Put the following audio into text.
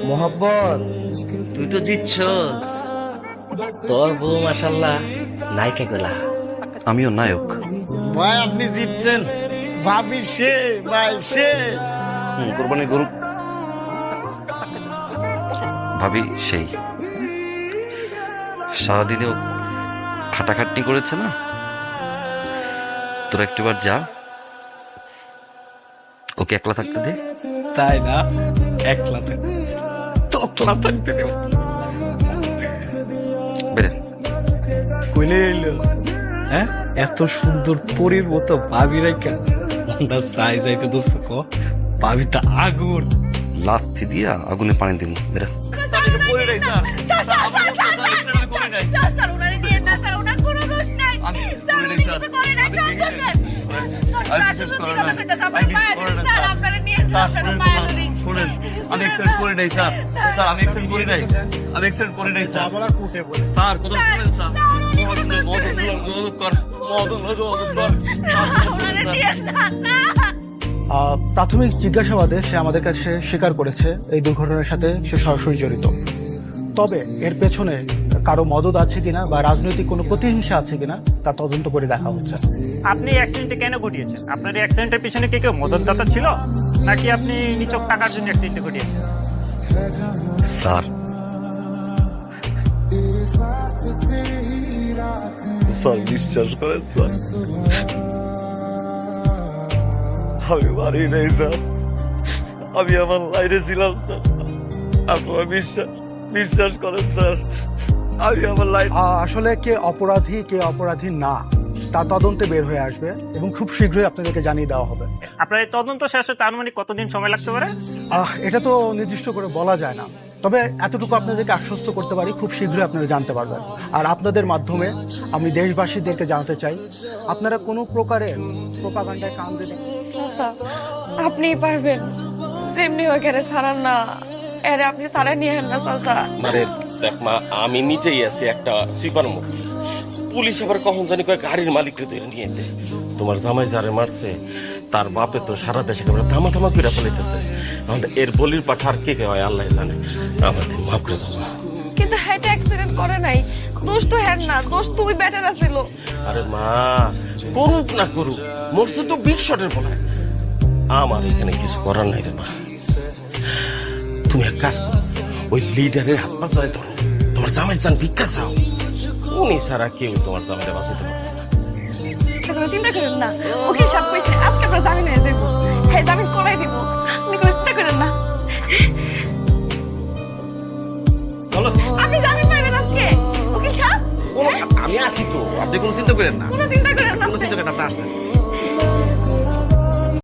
মোহাব্বত তুই তো জিতছস, তোর বউ মাশাআল্লাহ নায়িকা গুলা। আমিও নায়ক। ভাই আপনি জিতছেন, ভাবি সে ভাই সে। কোরবানি গরু ভাবি সেই সারাদিনেও খাটাখাটনি করেছে না, তোরা একটুবার যা, ওকে একলা থাকতে দে। তাই না? একলা থাকতে দেব। বেরে কইলে এলো হ্যাঁ, এত সুন্দর পরীর মতো ভাবি রেখা চাই যাইতে দোস্ত ক ভাবিটা আগুন। লাথি দিয়া আগুনে পানি দিব। বেরা আমি এক্সিডেন্ট করি নাই স্যার, স্যার আমি এক্সিডেন্ট করি নাই, আমি এক্সিডেন্ট করি নাই স্যার। স্যার কথা শুনেন স্যার, প্রাথমিক জিজ্ঞাসাবাদে সে আমাদের কাছে স্বীকার করেছে এই দুর্ঘটনার সাথে সে সরাসরি জড়িত। তবে এর পেছনে কারো মদত আছে কিনা বা রাজনৈতিক কোনো প্রতিহিংসা আছে কিনা তা তদন্ত করে দেখা হচ্ছে। আপনি অ্যাক্সিডেন্টে কেন ঘটিয়েছেন? আপনার এই অ্যাক্সিডেন্টের পিছনে কে কেউ মদতদাতা ছিল, নাকি আপনি নিছক টাকার জন্য অ্যাক্সিডেন্টে ঘটিয়েছেন? স্যার স্যার বিশ্বাস করেন স্যার, আমি মারি নাই স্যার, আমি আমার লাইনে ছিলাম স্যার। আপনারা বিশ্বাস করেন স্যার, আমি আমার লাইন। আসলে কে অপরাধী কে অপরাধী না তা তদন্তে বের হয়ে আসবে এবং খুব শীঘ্রই আপনাদেরকে জানিয়ে দেওয়া হবে। আপনার এই তদন্ত শেষ হতে আনুমানিক কতদিন সময় লাগতে পারে? এটা তো নির্দিষ্ট করে বলা যায় না, তবে এতটুকু আপনাদেরকে আশ্বস্ত করতে পারি খুব শীঘ্রই আপনারা জানতে পারবেন। আর আপনাদের মাধ্যমে আমি দেশবাসীদেরকে জানাতে চাই, আপনারা কোনো প্রকারের প্রোপাগান্ডায় কান দেবেন। আপনি পারবেন, সেমনি হয়ে গেলে ছাড়ান না, এরে আপনি ছাড়া নিয়ে হেন না চাচা। মানে দেখ মা, আমি নিজেই আছি একটা চিপার মধ্যে, পুলিশ আবার কখন জানি কয় গাড়ির মালিককে ধরে নিয়ে যেতে। তোমার জামাই যারে মারছে তার বাপে তো সারা দেশে থামা করে ফেলাইতেছে। এর বলির পাঠা আর কে হয় আল্লাহ জানে। আমার তুমি মাফ করে দাও। কিন্তু হ্যাঁ অ্যাক্সিডেন্ট করে নাই, দোষ তো হ্যাঁ না, দোষ তুই বেটার আছিল। আরে মা, করুক না করুক, মরছে তো বিগ শটের বলায়। আমার এখানে কিছু করার নাই রে মা। তুমি এক কাজ করো, ওই লিডারের হাত পা ধরো, তোমার জামাই যান ভিক্ষা চাও। উনি ছাড়া কেউ তোমার জামাইটা বাঁচাতে পারবে না। চিন্তা করেন না, ওকে সব কইছে আজকে আমরা জামিন হয়ে যাবো, হ্যাঁ জামিন করাই দিব, আপনি কোনো চিন্তা করেন না। আপনি জামিন পাইবেন আজকে, ওকে সাহেব। আমি আছি তো, আপনি কোনো চিন্তা করেন না, কোনো চিন্তা করেন না, কোনো চিন্তা করেন না, আপনি আসেন।